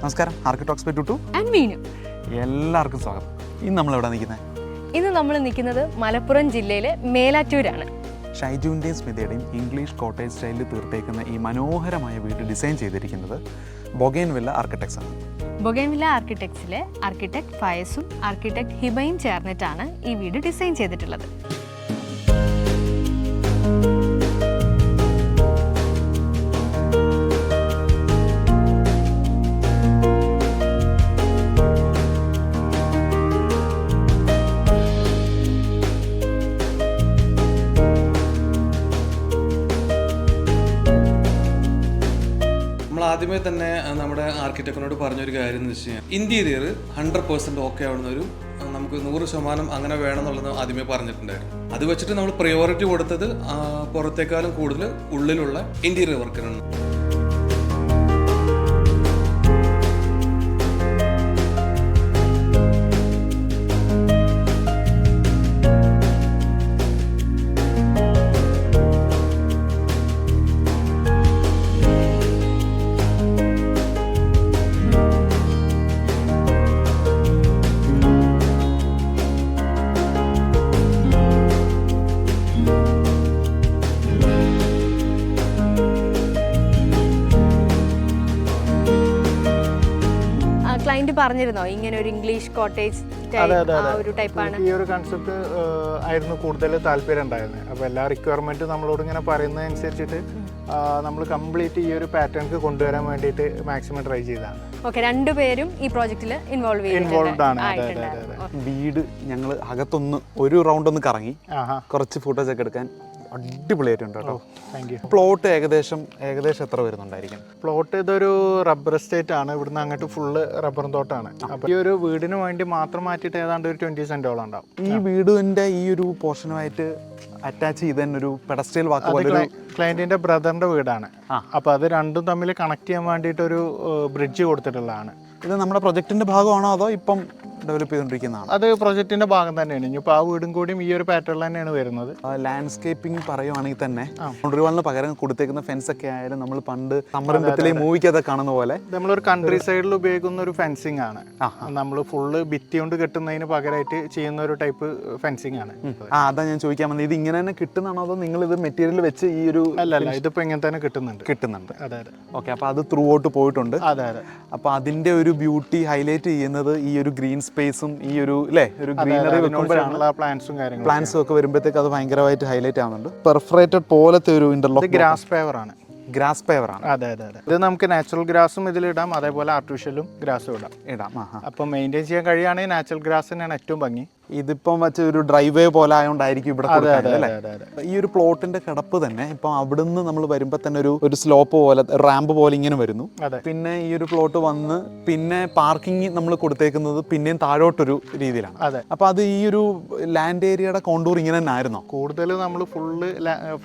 നമസ്കാരം, architects by Tuttu and Meenu. എല്ലാവർക്കും സ്വാഗതം. ഇന്ന് നമ്മൾ എവിടെ നിൽക്കുന്നത്? ഇന്ന് നമ്മൾ നിൽക്കുന്നത് മലപ്പുറം ജില്ലയിലെ മേലാറ്റൂരാണ്. ഷൈജുവിൻ്റെയും സ്മിതയുടെയും ഇംഗ്ലീഷ് കോട്ടേജ് സ്റ്റൈലിൽ തീർത്തേക്കുന്ന ഈ മനോഹരമായ വീട് ഡിസൈൻ ചെയ്തിരിക്കുന്നത് ബൊഗൈൻവില്ല ആർക്കിടെക്ട്സ് ആണ്. ബൊഗൈൻവില്ല ആർക്കിടെക്ട്സിലെ ആർക്കിടെക്ട് ഫയസും ആർക്കിടെക്ട് ഹിബയും ചേർന്നിട്ടാണ് ഈ വീട് ഡിസൈൻ ചെയ്തിട്ടുള്ളത്. ആദ്യമേ തന്നെ നമ്മുടെ ആർക്കിടെക്റ്റിനോട് പറഞ്ഞൊരു കാര്യം എന്ന് വെച്ച് കഴിഞ്ഞാൽ ഇന്റീരിയർ 100% ഓക്കെ ആവുന്ന ഒരു നമുക്ക് 100% അങ്ങനെ വേണമെന്നുള്ളത് ആദ്യമേ പറഞ്ഞിട്ടുണ്ടായിരുന്നു. അത് വെച്ചിട്ട് നമ്മൾ പ്രയോറിറ്റി കൊടുത്തത് പുറത്തേക്കാളും കൂടുതൽ ഉള്ളിലുള്ള ഇന്റീരിയർ വർക്കിനാണ്. ക്ലയന്റ് പറഞ്ഞിരുന്നോ ഇങ്ങനെ ഒരു ഇംഗ്ലീഷ് കോട്ടേജ് ഒരു ടൈപ്പാണ്? ഈ ഒരു കൺസെപ്റ്റ് ആയിരുന്നു കൂടുതൽ താല്പര്യം ഉണ്ടായിരുന്നത്. അപ്പോൾ എല്ലാ റിക്വയർമെന്റും നമ്മളോട് ഇങ്ങനെ പറയുന്നതനുസരിച്ചിട്ട് നമ്മൾ കംപ്ലീറ്റ് ഈ ഒരു പാറ്റേൺക്ക് കൊണ്ടുവരാൻ വേണ്ടിയിട്ട് മാക്സിമം ട്രൈ ചെയ്തതാണ്. ഓക്കെ, രണ്ടുപേരും ഈ പ്രോജക്റ്റിൽ ഇൻവോൾവ്ഡ് ആണ്. വീട് ഞങ്ങൾ അകത്തൊന്ന് ഒരു റൗണ്ട് ഒന്ന് കറങ്ങി കുറച്ച് ഫോട്ടോസ് ഒക്കെ എടുക്കാൻ അടിപൊളിയായിട്ടുണ്ട് കേട്ടോ. Thank you. പ്ലോട്ട് ഏകദേശം എത്ര വരുന്നുണ്ടായിരിക്കും? പ്ലോട്ട് ഇതൊരു റബ്ബർ എസ്റ്റേറ്റ് ആണ്. ഇവിടുന്ന് അങ്ങോട്ട് ഫുള്ള് റബ്ബർ തോട്ടാണ്. അപ്പോൾ ഈ ഒരു വീടിന് വേണ്ടി മാത്രം മാറ്റിയിട്ട് ഏതാണ്ട് ഒരു 20 സെന്റോളം ഉണ്ടാവും. ഈ വീടിന്റെ ഈ ഒരു പോർഷനുമായിട്ട് അറ്റാച്ച് ചെയ്ത ഒരു പെഡസ്റ്റൽ വാക്ക് പോലെ ക്ലയന്റിന്റെ ബ്രദറിന്റെ വീടാണ്. അപ്പോൾ അത് രണ്ടും തമ്മിൽ കണക്ട് ചെയ്യാൻ വേണ്ടിയിട്ട് ഒരു ബ്രിഡ്ജ് കൊടുത്തിട്ടുള്ളതാണ്. ഇത് നമ്മുടെ പ്രൊജക്ടിന്റെ ഭാഗമാണോ അതോ ഇപ്പം ഡെവലപ്പ് ചെയ്തുകൊണ്ടിരിക്കുന്നതാണ്? അത് പ്രൊജക്ടിന്റെ ഭാഗം തന്നെയാണ്. ഇനിയിപ്പോൾ ആ വീടും കൂടിയും ഈ ഒരു പാറ്റേണിൽ തന്നെയാണ് വരുന്നത്. ലാൻഡ്സ്കേപ്പിംഗ് പറയുവാണെങ്കിൽ തന്നെ ബൗണ്ടറി വാളിന് പകരം കൊടുത്തേക്കുന്ന ഫെൻസ് ഒക്കെ ആയാലും നമ്മൾ പണ്ട് സമ്മർദ്ദത്തിലെ മൂവിക്കതൊക്കെ കാണുന്ന പോലെ നമ്മളൊരു കൺട്രി സൈഡിൽ ഉപയോഗിക്കുന്ന ഒരു ഫെൻസിങ് ആണ്. നമ്മൾ ഫുള്ള് ഭിത്തി കൊണ്ട് കെട്ടുന്നതിന് പകരമായിട്ട് ചെയ്യുന്ന ഒരു ടൈപ്പ് ഫെൻസിങ് ആണ്. അതാ ഞാൻ ചോദിക്കാൻ വന്നത്, ഇത് ഇങ്ങനെ തന്നെ കിട്ടുന്നതാണോ അതോ നിങ്ങൾ ഇത് മെറ്റീരിയൽ വെച്ച് ഈ ഒരു? അല്ല, ഇതിപ്പോ ഇങ്ങനെ തന്നെ കിട്ടുന്നുണ്ട്. അതെ. ഓക്കെ, അപ്പൊ അത് ത്രൂ ഔട്ട് പോയിട്ടുണ്ട്. അതെ. അപ്പൊ അതിന്റെ ഒരു ബ്യൂട്ടി ഹൈലൈറ്റ് ചെയ്യുന്നത് ഈ ഒരു ഗ്രീൻ സ്പേസും ഈ ഒരു ഒരു ഗ്രീനറി പ്ലാന്റ്സും ഒക്കെ വരുമ്പോഴത്തേക്ക് അത് ഭയങ്കരമായിട്ട് ഹൈലൈറ്റ് ആവുന്നുണ്ട്. പെർഫറേറ്റഡ് പോലത്തെ ഒരു ഇന്റർലോക്ക് ഗ്രാസ് പേവർ ആണ്. ഗ്രാസ് പേവർ ആണ്. അതെ. ഇത് നമുക്ക് നാച്ചുറൽ ഗ്രാസും ഇതിലിടാം, അതേപോലെ ആർട്ടിഫിഷ്യലും ഗ്രാസും ഇടാം. അപ്പം മെയിൻറ്റെയിൻ ചെയ്യാൻ കഴിയുകയാണെങ്കിൽ നാച്ചുറൽ ഗ്രാസ് തന്നെയാണ് ഏറ്റവും ഭംഗി. ഇതിപ്പം വെച്ച് ഒരു ഡ്രൈവേ പോലെ ആയതുകൊണ്ടായിരിക്കും ഇവിടെ. ഈ ഒരു പ്ലോട്ടിന്റെ കിടപ്പ് തന്നെ ഇപ്പം അവിടുന്ന് നമ്മൾ വരുമ്പോ തന്നെ ഒരു സ്ലോപ്പ് പോലെ റാമ്പ് പോലെ ഇങ്ങനെ വരുന്നു. പിന്നെ ഈ ഒരു പ്ലോട്ട് വന്ന് പിന്നെ പാർക്കിംഗ് നമ്മൾ കൊടുത്തേക്കുന്നത് പിന്നെയും താഴോട്ടൊരു രീതിയിലാണ്. അപ്പൊ അത് ഈ ഒരു ലാൻഡ് ഏരിയയുടെ കോണ്ടൂർ ഇങ്ങനെ തന്നെ ആയിരുന്നോ? കൂടുതൽ നമ്മൾ ഫുള്ള്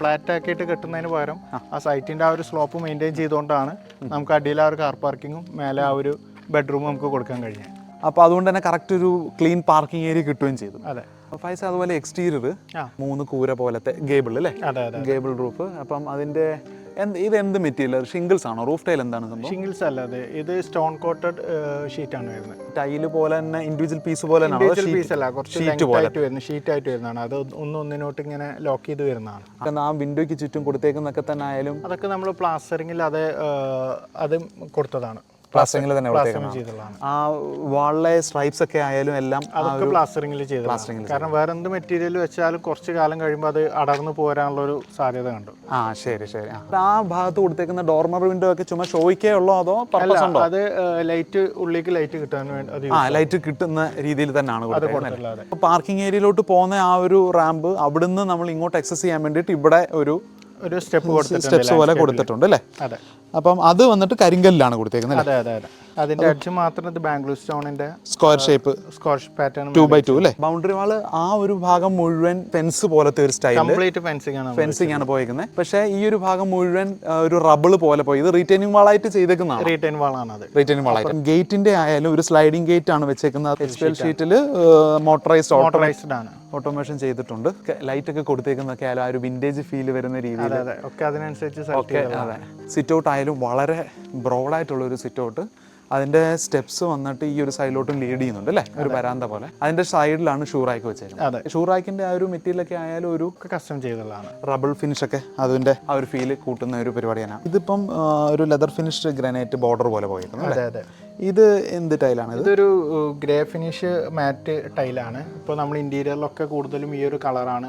ഫ്ലാറ്റ് ആക്കിയിട്ട് കെട്ടുന്നതിന് പകരം ആ സൈറ്റിന്റെ ആ ഒരു സ്ലോപ്പ് മെയിൻറ്റെയിൻ ചെയ്തുകൊണ്ടാണ് നമുക്ക് അടിയിൽ ആ ഒരു കാർ പാർക്കിങ്ങും മേലെ ആ ഒരു ബെഡ്റൂമും നമുക്ക് കൊടുക്കാൻ കഴിഞ്ഞത്. അപ്പോൾ അതുകൊണ്ട് തന്നെ കറക്റ്റ് ഒരു ക്ലീൻ പാർക്കിംഗ് ഏരിയ കിട്ടുകയും ചെയ്തു. അതെ. ഫൈസ, അതുപോലെ എക്സ്റ്റീരിയർ 3 കൂര പോലത്തെ ഗേബിൾ അല്ലേ? Gable roof. അപ്പം അതിന്റെ ഇത് എന്ത് മെറ്റീരിയൽ? ഷിംഗിൾസ് ആണോ? റൂഫ് ടൈൽ എന്താണ് സംഭവം? ഷിംഗിൾസ് അല്ലാതെ ഇത് സ്റ്റോൺ കോട്ടഡ് ഷീറ്റ് ആണ് വരുന്നത്. ടൈല് പോലെ തന്നെ ഇൻഡിവിജ്വൽ പീസ് പോലെ പീസ് അല്ല, കുറച്ച് ഷീറ്റ് ആയിട്ട് വരുന്നതാണ്. അത് ഒന്നിനോട്ട് ഇങ്ങനെ ലോക്ക് ചെയ്ത് വരുന്നതാണ്. ആ വിൻഡോയ്ക്ക് ചുറ്റും കൊടുത്തേക്കുന്നൊക്കെ തന്നെ ആയാലും അതൊക്കെ നമ്മൾ പ്ലാസ്റ്ററിങ്ങിൽ അത് കൊടുത്തതാണ്. പ്ലാസ്റ്ററിംഗിൽ തന്നെ ആ വാളിലെ സ്ട്രൈപ്സ് ഒക്കെ ആയാലും എല്ലാം അതൊക്കെ പ്ലാസ്റ്ററിംഗിൽ ചെയ്തതാണ്. കാരണം വേറെ എന്ത് മെറ്റീരിയൽ വെച്ചാലും കുറച്ച് കാലം കഴിയുമ്പോൾ അത് അടർന്നു പോരാനുള്ള ഒരു സാധ്യത കണ്ടു. ശരി. ആ ഭാഗത്ത് കൊടുത്തേക്കുന്ന ഡോർമർ വിൻഡോ ഒക്കെ ചുമ്മാ ഷോയ്ക്കേ ഉള്ളോ അതോ പർപ്പസ് ഉണ്ടോ? അത് ലൈറ്റ് ഉള്ളിലേക്ക് ലൈറ്റ് കിട്ടാൻ വേണ്ടി ലൈറ്റ് കിട്ടുന്ന രീതിയിൽ തന്നെയാണ് കൊടുത്തിട്ടുള്ളത്. പാർക്കിംഗ് ഏരിയയിലോട്ട് പോകുന്ന ആ ഒരു റാമ്പ് അവിടുന്ന് നമ്മൾ ഇങ്ങോട്ട് എക്സസ് ചെയ്യാൻ വേണ്ടിയിട്ട് ഇവിടെ ഒരു സ്റ്റെപ്സ് പോലെ കൊടുത്തിട്ടുണ്ട് അല്ലേ? അതെ. അപ്പം അത് വന്നിട്ട് കരിങ്കല്ലാണ് കൊടുത്തേക്കുന്നത്. അതെ. അതിന്റെ എഡ്ജ് മാത്രം ഇത് ബാംഗ്ലൂർ സ്റ്റോണിന്റെ സ്ക്വയർ ഷേപ്പ് പാറ്റേൺ 2x2 അല്ലേ? ബൗണ്ടറി വാള് ആ ഒരു ഭാഗം മുഴുവൻ ഫെൻസ് പോലത്തെ ഒരു സ്റ്റൈൽ കംപ്ലീറ്റ് ഫെൻസിംഗ് ആണ് പോയിരിക്കുന്നത്. പക്ഷേ ഈ ഒരു ഭാഗം മുഴുവൻ ഒരു റബിള് പോലെ പോയി. ഇത് റീറ്റെയിനിങ് വാളായിട്ട് ചെയ്തേക്കുന്നതാണ്. റീറ്റെയിൻ വാളാണ് അത്. റീറ്റെയിനിങ് വാളായിട്ട് ഗേറ്റിന്റെ ആയാലും ഒരു സ്ലൈഡിംഗ് ഗേറ്റ് ആണ് വെച്ചേക്കുന്നത്. HPL ഷീറ്റിൽ മോട്ടറൈസ്ഡ് ആണ്. ഓട്ടോമേഷൻ ചെയ്തിട്ടുണ്ട്. ലൈറ്റ് ഒക്കെ കൊടുത്തേക്കുന്നൊക്കെ ആയാലും ആ ഒരു വിന്റേജ് ഫീൽ വരുന്ന രീതിയിൽ ഒക്കെ അതിനനുസരിച്ച് സിറ്റ് ഔട്ട് ആയാലും വളരെ ബ്രോഡായിട്ടുള്ള ഒരു സിറ്റ് ഔട്ട്. അതിന്റെ സ്റ്റെപ്സ് വന്നിട്ട് ഈ ഒരു സൈഡിലോട്ടും ലീഡ് ചെയ്യുന്നുണ്ട് അല്ലേ, ഒരു വരാന്ത പോലെ. അതിന്റെ സൈഡിലാണ് ഷൂറാക്ക് വെച്ചേക്കുന്നത്. ഷൂറാക്കിന്റെ ആ ഒരു മെറ്റീരിയൽ ഒക്കെ ആയാലും ഒരു കസ്റ്റം ചെയ്തതാണ്. റബിൾ ഫിനിഷ് ഒക്കെ അതിന്റെ ആ ഒരു ഫീല് കൂട്ടുന്ന ഒരു പരിപാടിയാണ്. ഇതിപ്പം ഒരു ലെതർ ഫിനിഷ്ഡ് ഗ്രാനൈറ്റ് ബോർഡർ പോലെ പോയിരിക്കുന്നു. അതെ അതെ. ഇത് എന്ത് ടൈലാണ്? ഇതൊരു ഗ്രേ ഫിനിഷ് മാറ്റ് ടൈലാണ്. ഇപ്പോൾ നമ്മൾ ഇന്റീരിയറിലൊക്കെ കൂടുതലും ഈ ഒരു കളറാണ്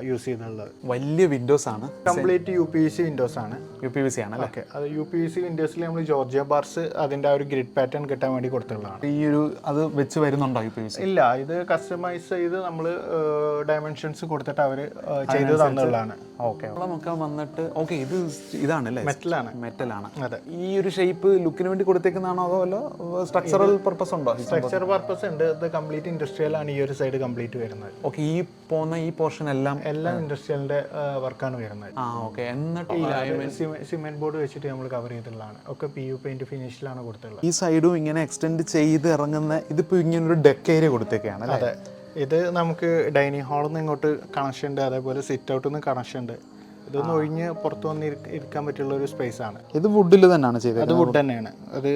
യൂസ് ചെയ്തിട്ടുള്ളത്. വലിയ വിൻഡോസ് ആണ്, കംപ്ലീറ്റ് UPVC വിൻഡോസ് ആണ്. UPVC ആണ്. ഓക്കെ, അത് UPVC വിൻഡോസിൽ നമ്മൾ ജോർജിയ ബാർസ് അതിന്റെ ആ ഒരു ഗ്രിഡ് പാറ്റേൺ കിട്ടാൻ വേണ്ടി കൊടുത്തുള്ളതാണ്. ഈ ഒരു അത് വെച്ച് വരുന്നുണ്ടോ UPVC? ഇല്ല, ഇത് കസ്റ്റമൈസ് ചെയ്ത് നമ്മൾ ഡയമെൻഷൻസ് കൊടുത്തിട്ട് അവർ ചെയ്ത് തന്നുള്ളതാണ്. ഓക്കെ, നമുക്ക് വന്നിട്ട് ഓക്കെ, ഇത് ഇതാണല്ലേ, മെറ്റലാണ്. മെറ്റലാണ്. അതെ. ഈ ഒരു ഷേപ്പ് ലുക്കിന് വേണ്ടി കൊടുത്തേക്കുന്നതാണോ അതോ വല്ല സ്ട്രക്ചറൽ പർപ്പസ് ഉണ്ടോ? സ്ട്രക്ചർ പർപ്പസ് ഉണ്ട്. ഇത് കംപ്ലീറ്റ് ഇൻഡസ്ട്രിയൽ ആണ്. ഈ ഒരു സൈഡ് കംപ്ലീറ്റ് വരുന്നത്. ഓക്കെ, ഈ പോകുന്ന ഈ പോർഷൻ എല്ലാം ഇൻഡസ്ട്രിയലിന്റെ വർക്കാണ് വരുന്നത്. ആ ഓക്കെ. എന്നിട്ട് സിമെന്റ് ബോർഡ് വെച്ചിട്ട് നമ്മൾ കവർ ചെയ്തിട്ടുള്ളതാണ്. ഒക്കെ PU പെയിന്റ് ഫിനിഷിലാണ് കൊടുത്തുള്ളത്. ഈ സൈഡും ഇങ്ങനെ എക്സ്റ്റെൻഡ് ചെയ്ത് ഇറങ്ങുന്ന ഇതിപ്പോ ഇങ്ങനെ ഒരു ഡെക്ക് ഏരിയ കൊടുത്തേക്കാണ്. അതെ, ഇത് നമുക്ക് ഡൈനിങ് ഹാളിൽ നിന്ന് ഇങ്ങോട്ട് കണക്ഷൻ ഉണ്ട്, അതേപോലെ സിറ്റ് ഔട്ടിൽ നിന്ന് കണക്ഷൻ ഉണ്ട്. ഇതൊന്ന് ഒഴിഞ്ഞ് പുറത്തു വന്ന് ഇരിക്കാൻ പറ്റുള്ള ഒരു സ്പേസ് ആണ്. ഇത് വുഡിൽ തന്നെയാണ് ചെയ്തത്? അത് വുഡ് തന്നെയാണ്. അത്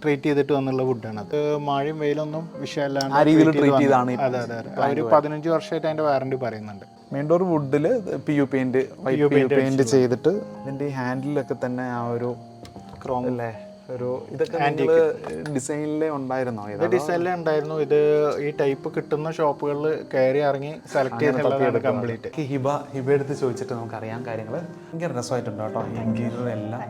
ട്രീറ്റ് ചെയ്തിട്ട് വന്നുള്ള വുഡാണ്. അത് മഴയും വെയിലൊന്നും വിഷയമല്ലാണ്ട് ആ രീതിയിൽ ട്രീറ്റ് ചെയ്താണ്. അതെ അതെ അതെ. ഒരു 15 വർഷമായിട്ട് അതിന്റെ വാറണ്ടി പറയുന്നുണ്ട്. മെയിൻ ഡോർ വുഡില് PU പെയിന്റ് ചെയ്തിട്ട് ഇതിന്റെ ഈ ഹാൻഡിലൊക്കെ തന്നെ ആ ഒരു ക്രോം അല്ലേ, ഒരു ഇതൊക്കെ ഡിസൈനിലേ ഉണ്ടായിരുന്നോ? ഇത് ഡിസൈനിലേ ഉണ്ടായിരുന്നു. ഇത് ഈ ടൈപ്പ് കിട്ടുന്ന ഷോപ്പുകളിൽ കയറി ഇറങ്ങി സെലക്ട് ചെയ്തിട്ടുള്ളതാണ് കംപ്ലീറ്റ്. ഹിബ എടുത്ത് ചോദിച്ചിട്ട് നമുക്ക് അറിയാൻ കാര്യങ്ങൾ. ഭയങ്കര രസമായിട്ടുണ്ട് കേട്ടോ. ഇന്റീരിയർ എല്ലാം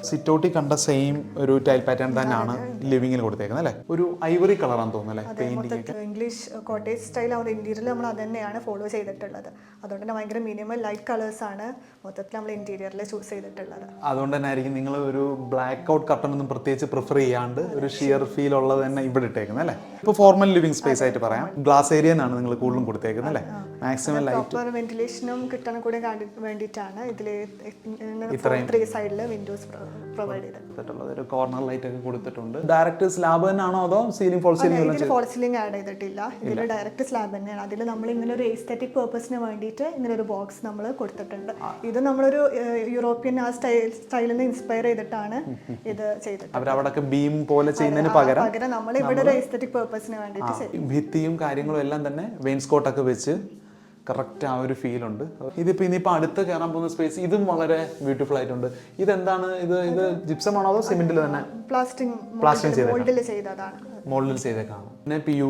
സിറ്റ് ഔട്ടിൽ കണ്ട സെയിം ഒരു ടൈൽ പാറ്റേൺ തന്നെയാണ് ലിവിങ്ങിൽ കൊടുത്തേക്കുന്നത് അല്ലേ? ഒരു ഐവറി കളറാന്ന് തോന്നുന്നു അല്ലേ പെയിന്റിംഗ് ഒക്കെ? ഇംഗ്ലീഷ് കോട്ടേജ് സ്റ്റൈൽ ആവുന്ന ഇന്റീരിയറിൽ നമ്മൾ അത് തന്നെയാണ് ഫോളോ ചെയ്തിട്ടുള്ളത്. അതുകൊണ്ട് തന്നെ ഭയങ്കര മിനിമൽ ലൈറ്റ് കളേഴ്സ് ആണ് മൊത്തത്തിൽ നമ്മൾ ഇന്റീരിയറിൽ ചൂസ് ചെയ്തിട്ടുള്ളത്. അതുകൊണ്ട് തന്നെ ആയിരിക്കും നിങ്ങൾ ഒരു ബ്ലാക്ക് ഔട്ട് കർട്ടൺ ഒന്നും പ്രത്യേകിച്ച് പ്രിഫർ ചെയ്യാണ്ട് ഒരു ഷിയർ ഫീൽ ഉള്ളത് തന്നെ ഇവിടെ ഇട്ടേക്കുന്നത് അല്ലേ? ഇപ്പോൾ ഫോർമൽ ലിവിംഗ് സ്പേസ് ആയിട്ട് പറയാം. ഗ്ലാസ് ഏരിയ എന്നാണ് നിങ്ങൾ കൂടുതലും കൊടുത്തേക്കുന്നത് അല്ലേ? മാക്സിമം ലൈറ്റ് വെന്റിലേഷനും കിട്ടാൻ കൂടി വേണ്ടിയിട്ടാണ് ഇതിൽ 3 സൈഡിൽ വിൻഡോസ് പ്രൊവൈഡ് ചെയ്തിട്ടുള്ളത്. ഒരു കോർണർ ലൈറ്റ് ഒക്കെ കൊടുത്തിട്ടുണ്ട്. ഡയറക്റ്റ് സ്ലാബ് തന്നെയാണോ അതോ ceiling fall ceiling? Fall ceiling add ചെയ്തിട്ടില്ല. ഇതിൽ ഡയറക്റ്റ് സ്ലാബ് തന്നെയാണ്. അതിൽ നമ്മൾ ഇങ്ങനെ ഒരു എസ്തെറ്റിക് പർപ്പസിന് വേണ്ടിയിട്ട് ഇങ്ങനെ ഒരു ബോക്സ് നമ്മൾ കൊടുത്തിട്ടുണ്ട്. ഇത് നമ്മളൊരു യൂറോപ്യൻ ആ സ്റ്റൈലിൽ നിന്ന് ഇൻസ്പയർ ചെയ്തിട്ടാണ് ഇത് ചെയ്തിട്ടുള്ളത്. അവരവിടൊക്കെ ബീം പോലെ ചെയ്യുന്നതിന് പകരം നമ്മൾ ഇവിടെ ഒരു എസ്തെറ്റിക് പർപ്പസിന് വേണ്ടിയിട്ട് ഭിത്തിയും കാര്യങ്ങളും എല്ലാം തന്നെ വെയിൻസ്കോട്ടൊക്കെ വെച്ച് കറക്റ്റ് ആ ഒരു ഫീൽ ഉണ്ട്. ഇതിപ്പോൾ ഇനിയിപ്പോൾ അടുത്ത് കയറാൻ പോകുന്ന സ്പേസ് ഇതും വളരെ ബ്യൂട്ടിഫുൾ ആയിട്ടുണ്ട്. ഇതെന്താണ്? ഇത് ജിപ്സം ആണോ അതോ സിമെന്റിൽ തന്നെ പ്ലാസ്റ്റിക് ചെയ്തതാണ്? മോൾഡിൽ ചെയ്തേക്കാണ്. പിന്നെ PU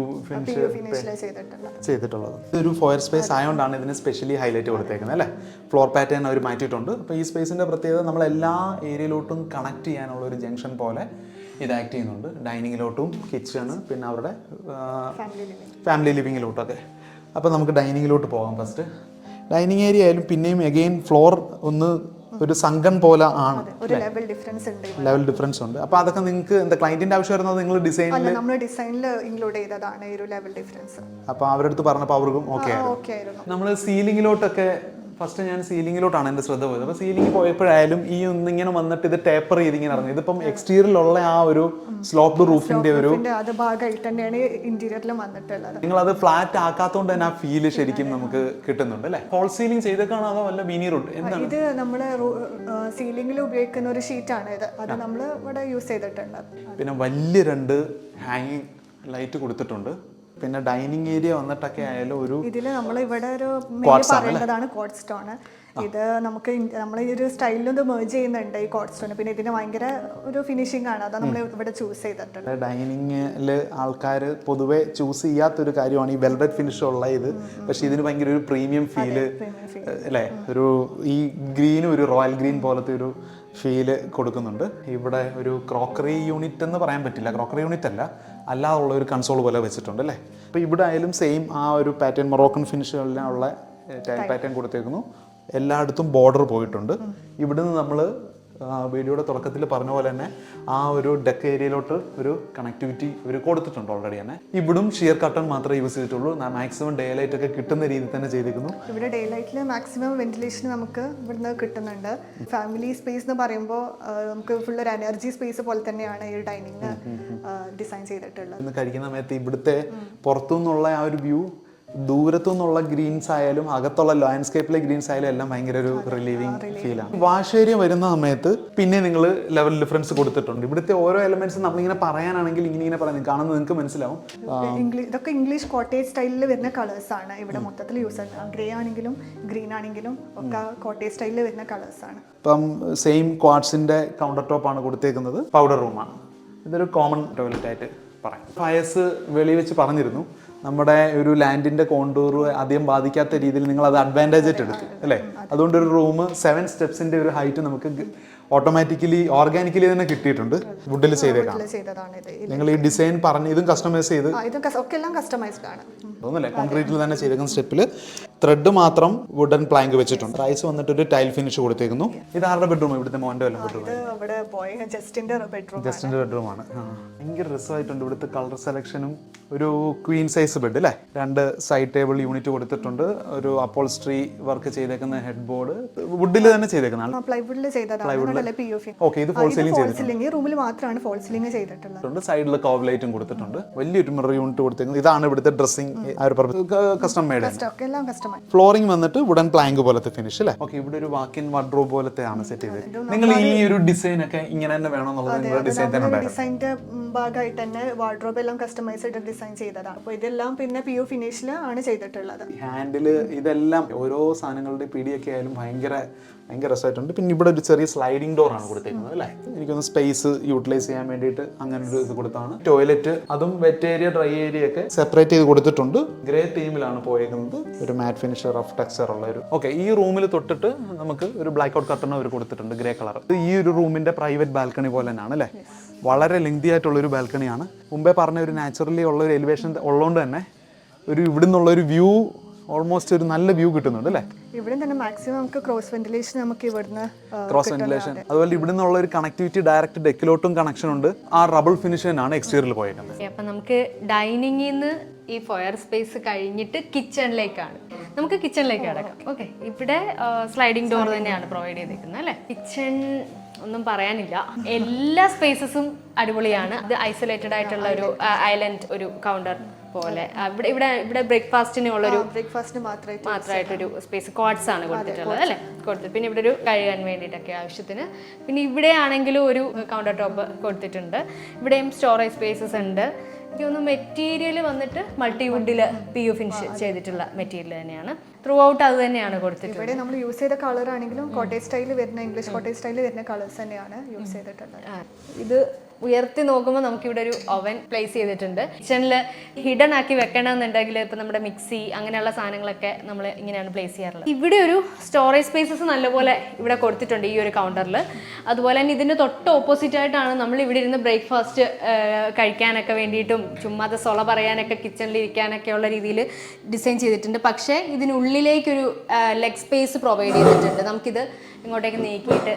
ചെയ്തിട്ടുള്ളത്. ഇതൊരു ഫോയർ സ്പേസ് ആയതുകൊണ്ടാണ് ഇതിന് സ്പെഷ്യലി ഹൈലൈറ്റ് കൊടുത്തേക്കുന്നത് അല്ലേ? ഫ്ലോർ പാറ്റേൺ അവർ മാറ്റിയിട്ടുണ്ട്. അപ്പോൾ ഈ സ്പേസിന്റെ പ്രത്യേകത നമ്മൾ എല്ലാ ഏരിയയിലോട്ടും കണക്ട് ചെയ്യാനുള്ള ഒരു ജംഗ്ഷൻ പോലെ ഇത് ആക്ട് ചെയ്യുന്നുണ്ട്. ഡൈനിങ്ങിലോട്ടും കിച്ചണ് പിന്നെ അവരുടെ ഫാമിലി ലിവിങ്ങിലോട്ടൊക്കെ. അപ്പോൾ നമുക്ക് ഡൈനിങ്ങിലോട്ട് പോകാം. ഫസ്റ്റ് ഡൈനിങ് ഏരിയ ആയാലും പിന്നെയും അഗെയിൻ ഫ്ലോർ ഒന്ന് ഒരു സംഘം പോലെ ആണ്. ലെവൽ ഡിഫറൻസ് ഉണ്ട്. അപ്പോൾ അതൊക്കെ നിങ്ങൾക്ക് എന്താ ക്ലയന്റിന്റെ ആവശ്യം വരുന്നത്? നിങ്ങൾ ഡിസൈനിൽ ഇൻക്ലൂഡ് ചെയ്തതാണ് ഈ ഒരു ലെവൽ ഡിഫറൻസ്. അപ്പോൾ അവരുടെ അടുത്ത് പറഞ്ഞപ്പോൾ അവർക്കും ഓക്കെ ആയിരുന്നു. നമ്മൾ സീലിംഗിലോട്ടൊക്കെ ഫസ്റ്റ് ഞാൻ സീലിംഗിലോട്ടാണ് എൻ്റെ ശ്രദ്ധ പോയത്. അപ്പോൾ സീലിംഗ് പോയപ്പോഴായാലും ഈ ഒന്നിങ്ങനെ വന്നിട്ട് ഇത് ടേപ്പർ ചെയ്ത് ഇങ്ങനെ ഇറങ്ങി. ഇതിപ്പം എക്സ്റ്റീരിയറിലുള്ള ആ ഒരു സ്ലോപ്ഡ് റൂഫിന്റെ ഒരു ഭാഗമായിട്ട് തന്നെയാണ് ഇന്റീരിയറിൽ വന്നിട്ടുള്ളത്. നിങ്ങൾ അത് ഫ്ലാറ്റ് ആക്കാത്തതുകൊണ്ട് തന്നെ ആ ഫീല് ശരിക്കും നമുക്ക് കിട്ടുന്നുണ്ട് അല്ലേ? ഹോൾ സീലിംഗ് ചെയ്തേക്കാണോ അതോ വല്ല വീനീർ? ഇത് നമ്മൾ സീലിംഗിൽ ഉപയോഗിക്കുന്ന ഒരു ഷീറ്റാണ് ഇത്. അത് നമ്മൾ ഇവിടെ യൂസ് ചെയ്തിട്ടുണ്ട്. പിന്നെ വലിയ 2 ഹാങ്ങിങ് ലൈറ്റ് കൊടുത്തിട്ടുണ്ട്. പിന്നെ ഡൈനിങ് ഏരിയ വന്നിട്ടൊക്കെ ആയാലും ഒരു ഇതിൽ നമ്മൾ ഇവിടെ ഒരു പറയുന്നതാണ് കോഡ് സ്റ്റോൺ. ഇത് നമുക്ക് നമ്മൾ ഈ ഒരു സ്റ്റൈലിൽ മെർജ് ചെയ്യുന്നുണ്ട് ഈ കോഡ് സ്റ്റോൺ. പിന്നെ ഇതിന് ഭയങ്കര ഒരു ഫിനിഷിംഗ് ആണ്. അതാണ് നമ്മൾ ഇവിടെ ചൂസ് ചെയ്തിട്ടുള്ളത്. ഡൈനിങ്ങിൽ ആൾക്കാർ പൊതുവെ ചൂസ് ചെയ്യാത്തൊരു കാര്യമാണ് ഈ വെൽവെറ്റ് ഫിനിഷ് ഉള്ള ഇത്. പക്ഷെ ഇതിന് ഭയങ്കര ഒരു പ്രീമിയം ഫീല് അല്ലേ? ഒരു ഈ ഗ്രീനും ഒരു റോയൽ ഗ്രീൻ പോലത്തെ ഒരു ഫീല് കൊടുക്കുന്നുണ്ട്. ഇവിടെ ഒരു ക്രോക്കറി യൂണിറ്റ് എന്ന് പറയാൻ പറ്റില്ല, ക്രോക്കറി യൂണിറ്റ് അല്ലാതുള്ള ഒരു കൺസോൾ പോലെ വെച്ചിട്ടുണ്ട് അല്ലേ? അപ്പോൾ ഇവിടെ ആയാലും സെയിം ആ ഒരു പാറ്റേൺ മൊറോക്കൻ ഫിനിഷുകളിലുള്ള ഉള്ള ടൈൽ പാറ്റേൺ കൊടുത്തേക്കുന്നു. എല്ലായിടത്തും ബോർഡർ പോയിട്ടുണ്ട്. ഇവിടുന്ന് നമ്മൾ വീഡിയോയുടെ തുടക്കത്തിൽ പറഞ്ഞ പോലെ തന്നെ ആ ഒരു ഡെക്ക് ഏരിയയിലോട്ട് ഒരു കണക്ടിവിറ്റി ഒരു കൊടുത്തിട്ടുണ്ട് ഓൾറെഡി തന്നെ. ഇവിടും ഷിയർ കർട്ടൺ മാത്രമേ യൂസ് ചെയ്തിട്ടുള്ളൂ. മാക്സിമം ഡേ ലൈറ്റ് ഒക്കെ കിട്ടുന്ന രീതിയിൽ തന്നെ ചെയ്തിരിക്കുന്നു. ഇവിടെ ഡേ ലൈറ്റിൽ മാക്സിമം വെന്റിലേഷൻ നമുക്ക് ഇവിടുന്ന് കിട്ടുന്നുണ്ട്. ഫാമിലി സ്പേസ് എന്ന് പറയുമ്പോൾ നമുക്ക് ഫുൾ ഒരു എനർജി സ്പേസ് പോലെ തന്നെയാണ് ഈ ഡൈനിങ് ഡിസൈൻ ചെയ്തിട്ടുള്ളത്. ഇന്ന് കഴിക്കുന്ന സമയത്ത് ഇവിടുത്തെ പുറത്തുനിന്നുള്ള ആ ഒരു വ്യൂ ദൂരത്തു നിന്നുള്ള ഗ്രീൻസ് ആയാലും അകത്തുള്ള ലാൻഡ്സ്കേപ്പിലെ ഗ്രീൻസ് ആയാലും എല്ലാം ഭയങ്കര ഒരു റിലീവിങ് ഫീലാണ്. വാഷ് ഏരിയ വരുന്ന സമയത്ത് പിന്നെ നിങ്ങൾ ലെവൽ ഡിഫറൻസ് കൊടുത്തിട്ടുണ്ട്. ഇവിടുത്തെ ഓരോ എലമെന്റ്സ് നമ്മളിങ്ങനെ പറയാനാണെങ്കിൽ ഇങ്ങനെ പറയുന്നത് കാണുന്നത് നിങ്ങൾക്ക് മനസ്സിലാവും. ഇതൊക്കെ ഇംഗ്ലീഷ് കോട്ടേജ് സ്റ്റൈലിൽ വരുന്ന കളേഴ്സ് ആണ് ഇവിടെ മൊത്തത്തിൽ യൂസ് ചെയ്യുന്നത്. ഗ്രേ ആണെങ്കിലും ഗ്രീൻ ആണെങ്കിലും ഒക്കെ കോട്ടേജ് സ്റ്റൈലിൽ വരുന്ന കളേഴ്സ് ആണ്. ഇപ്പം സെയിം ക്വാർട്സിന്റെ കൗണ്ടർ ടോപ്പ് ആണ് കൊടുത്തേക്കുന്നത്. പൗഡർ റൂമാണ്. ഇതൊരു കോമൺ ടോയ്ലറ്റ് ആയിട്ട് പറയാം. ഫയസ് വെളി വെച്ച് പറഞ്ഞിരുന്നു, നമ്മുടെ ഒരു ലാൻഡിന്റെ കോണ്ടൂർ അധികം ബാധിക്കാത്ത രീതിയിൽ നിങ്ങൾ അത് അഡ്വാൻറ്റേജ് ആയിട്ട് എടുത്തു അല്ലേ. അതുകൊണ്ട് ഒരു റൂം 7 സ്റ്റെപ്സിന്റെ ഒരു ഹൈറ്റ് നമുക്ക് ഓട്ടോമാറ്റിക്കലി ഓർഗാനിക്കലി തന്നെ കിട്ടിയിട്ടുണ്ട്. വുഡിൽ ചെയ്തേക്കാം. നിങ്ങൾ ഈ ഡിസൈൻ പറഞ്ഞ് ഇതും കസ്റ്റമൈസ് ചെയ്ത് തോന്നുന്നില്ലേ, കോൺക്രീറ്റിൽ തന്നെ ചെയ്തേക്കുന്ന സ്റ്റെപ്പിൽ ത്രെഡ് മാത്രം വുഡൻ പ്ലാങ്ക് വെച്ചിട്ടുണ്ട്. പ്രൈസ് വന്നിട്ട് ഒരു ടൈൽ ഫിനിഷ് കൊടുത്തേക്കുന്നു. ഇത് ആരുടെ ബെഡ്റൂം? ഇവിടുത്തെ മോന്റെ വല്ല ബെഡ്റൂം? ജസ്റ്റിന്റെ ബെഡ്റൂമാണ്. ഭയങ്കര രസമായിട്ടുണ്ട്. ഇവിടുത്തെ കളർ സെലക്ഷനും ഒരു ക്വീൻ സൈസ് ബെഡ് അല്ലേ. 2 സൈഡ് ടേബിൾ യൂണിറ്റ് കൊടുത്തിട്ടുണ്ട്. ഒരു അപ്പോൾസ്ട്രി വർക്ക് ചെയ്തേക്കുന്ന ഹെഡ് ബോർഡ് വുഡിൽ തന്നെ ചെയ്തേക്കുന്ന പ്ലൈവുഡിൽ ചെയ്തതാണ്. ഓക്കെ, ഇത് ഫോൾ സീലിംഗ് ചെയ്തിട്ടുണ്ട്. റൂമിൽ മാത്രമാണ് ഫോൾ സീലിംഗ് ചെയ്തിട്ടുള്ളത്. സൈഡിൽ കർവ് ലൈറ്റും കൊടുത്തിട്ടുണ്ട്. വലിയൊരു മിറർ യൂണിറ്റ് കൊടുത്തേക്കുന്നത്. ഇതാണ് ഇവിടുത്തെ ഡ്രസ്സിംഗ് കസ്റ്റം മെയ്ഡ്. ഫ്ലോറിംഗ് വന്നിട്ട് വുഡൻ പ്ലാങ്ക് പോലത്തെ ഫിനിഷ് അല്ലേ. ഓക്കെ, ഇവിടെ ഒരു വാക്കിൻ വാർഡ്രോബ് പോലത്തെ ആണ് സെറ്റ് ചെയ്തത്. നിങ്ങൾ ഈ ഒരു ഡിസൈൻ ഒക്കെ ഇങ്ങനെ തന്നെ വേണമെന്നുള്ളത് നിങ്ങളുടെ ഡിസൈൻ തന്നെ ഉണ്ടായിരുന്നു. ഡിസൈനിന്റെ ഭാഗമായിട്ട് തന്നെ വാർഡ്രോബ് എല്ലാം കസ്റ്റമൈസ്ഡ് ഡിസൈൻ ചെയ്തതാണ്. അപ്പോൾ ഇതെല്ലാം പിന്നെ PU ഫിനിഷിൽ ആണ് ചെയ്തിട്ടുള്ളത്. ഹാൻഡിൽ ഇതെല്ലാം ഓരോ സാധനങ്ങളുടെ പിടിയൊക്കെ ആയാലും ഭയങ്കര രസമായിട്ടുണ്ട്. പിന്നെ ഇവിടെ ഒരു ചെറിയ സ്ലൈഡിംഗ് ഡോർ ആണ് കൊടുത്തേക്കുന്നത് അല്ലേ. എനിക്കൊന്ന് സ്പേസ് യൂട്ടിലൈസ് ചെയ്യാൻ വേണ്ടിയിട്ട് അങ്ങനെ ഒരു ഇത് കൊടുത്താണ്. ടോയ്ലറ്റ് അതും വെറ്റ് ഏരിയ ഡ്രൈ ഏരിയ ഒക്കെ സെപ്പറേറ്റ് ചെയ്ത് കൊടുത്തിട്ടുണ്ട്. ഗ്രേ തീമിലാണ് പോയേക്കുന്നത്. ഒരു മാറ്റ് ഫിനിഷ് റഫ് ടെക്സ്ചർ ഉള്ള ഒരു. ഓക്കെ, ഈ റൂമിൽ തൊട്ടിട്ട് നമുക്ക് ഒരു ബ്ലാക്ക് ഔട്ട് കർട്ടൺ അവർ കൊടുത്തിട്ടുണ്ട്, ഗ്രേ കളർ. ഈ ഒരു റൂമിന്റെ പ്രൈവറ്റ് ബാൽക്കണി പോലെ തന്നെയാണ് അല്ലേ. വളരെ ലെങ്തി ആയിട്ടുള്ളൊരു ബാൽക്കണിയാണ്. മുമ്പേ പറഞ്ഞ ഒരു നാച്ചുറലി ഉള്ള ഒരു എലിവേഷൻ ഉള്ളതുകൊണ്ട് തന്നെ ഒരു ഇവിടുന്നുള്ള ഒരു വ്യൂ ഓൾമോസ്റ്റ് ഒരു നല്ല വ്യൂ കിട്ടുന്നുണ്ട് അല്ലേ. ഇവിടെ തന്നെ മാക്സിമം നമുക്ക് ക്രോസ് വെന്റിലേഷൻ നമുക്ക് ഇവിടുന്ന് ക്രോസ് വെന്റിലേഷൻ. അതുപോലെ ഇവിടെ നിന്നുള്ള ഒരു കണക്ടിവിറ്റി ഡയറക്റ്റ് ഡെക്കിലോട്ടും കണക്ഷൻ ഉണ്ട്. ആ റബിൾ ഫിനിഷ് തന്നെയാണ് എക്സ്റ്റീരിയറിൽ പോയേക്കുന്നത്. അപ്പൊ നമുക്ക് ഡൈനിങ്ങിൽ നിന്ന് ഈ ഫയർ സ്പേസ് കഴിഞ്ഞിട്ട് കിച്ചണിലേക്കാണ്. നമുക്ക് കിച്ചണിലേക്ക് കിടക്കാം. ഓക്കെ, ഇവിടെ സ്ലൈഡിംഗ് ഡോർ തന്നെയാണ് പ്രൊവൈഡ് ചെയ്തിരിക്കുന്നത് അല്ലേ. കിച്ചൺ ഒന്നും പറയാനില്ല, എല്ലാ സ്പേസസും അടിപൊളിയാണ്. ഇത് ഐസൊലേറ്റഡ് ആയിട്ടുള്ള ഒരു ഐലൻഡ് ഒരു കൗണ്ടർ പോലെ. ഇവിടെ ബ്രേക്ക്ഫാസ്റ്റിനുള്ളൊരു മാത്രമായിട്ടൊരു സ്പേസ് ക്വാർട്സ് ആണ് കൊടുത്തിട്ടുള്ളത് അല്ലേ. പിന്നെ ഇവിടെ ഒരു കഴുകാൻ വേണ്ടിയിട്ടൊക്കെ ആവശ്യത്തിന്. പിന്നെ ഇവിടെ ആണെങ്കിലും ഒരു കൗണ്ടർ ടോപ്പ് കൊടുത്തിട്ടുണ്ട്. ഇവിടെയും സ്റ്റോറേജ് സ്പേസസ് ഉണ്ട്. എനിക്കൊന്ന് മെറ്റീരിയൽ വന്നിട്ട് മൾട്ടിവുഡിൽ PU ഫിനിഷ് ചെയ്തിട്ടുള്ള മെറ്റീരിയൽ തന്നെയാണ്. ത്രൂ ഔട്ട് അത് തന്നെയാണ് കൊടുത്തിട്ടുള്ളത്. ഇവിടെ നമ്മൾ യൂസ് ചെയ്ത കളർ ആണെങ്കിലും കോട്ടേജ് സ്റ്റൈലിൽ വരുന്ന ഇംഗ്ലീഷ് കോട്ടേജ് സ്റ്റൈലിൽ വരുന്ന കളേഴ്സ് തന്നെയാണ് യൂസ് ചെയ്തിട്ടുള്ളത്. ഇത് ഉയർത്തി നോക്കുമ്പോൾ നമുക്കിവിടെ ഒരു ഓവൻ പ്ലേസ് ചെയ്തിട്ടുണ്ട്. കിച്ചണിൽ ഹിഡൻ ആക്കി വെക്കണമെന്നുണ്ടെങ്കിൽ ഇപ്പം നമ്മുടെ മിക്സി അങ്ങനെയുള്ള സാധനങ്ങളൊക്കെ നമ്മൾ ഇങ്ങനെയാണ് പ്ലേസ് ചെയ്യാറുള്ളത്. ഇവിടെ ഒരു സ്റ്റോറേജ് സ്പേസസ് നല്ലപോലെ ഇവിടെ കൊടുത്തിട്ടുണ്ട് ഈ ഒരു കൗണ്ടറിൽ. അതുപോലെ തന്നെ ഇതിൻ്റെ തൊട്ട് ഓപ്പോസിറ്റ് ആയിട്ടാണ് നമ്മൾ ഇവിടെ ഇരുന്ന് ബ്രേക്ക്ഫാസ്റ്റ് കഴിക്കാനൊക്കെ വേണ്ടിയിട്ടും ചുമ്മാതെ സൊള പറയാനൊക്കെ കിച്ചണിൽ ഇരിക്കാനൊക്കെ ഉള്ള രീതിയിൽ ഡിസൈൻ ചെയ്തിട്ടുണ്ട്. പക്ഷേ ഇതിനുള്ളിലേക്കൊരു ലെഗ് സ്പേസ് പ്രൊവൈഡ് ചെയ്തിട്ടുണ്ട്. നമുക്കിത് ഇങ്ങോട്ടേക്ക് നീക്കിയിട്ട്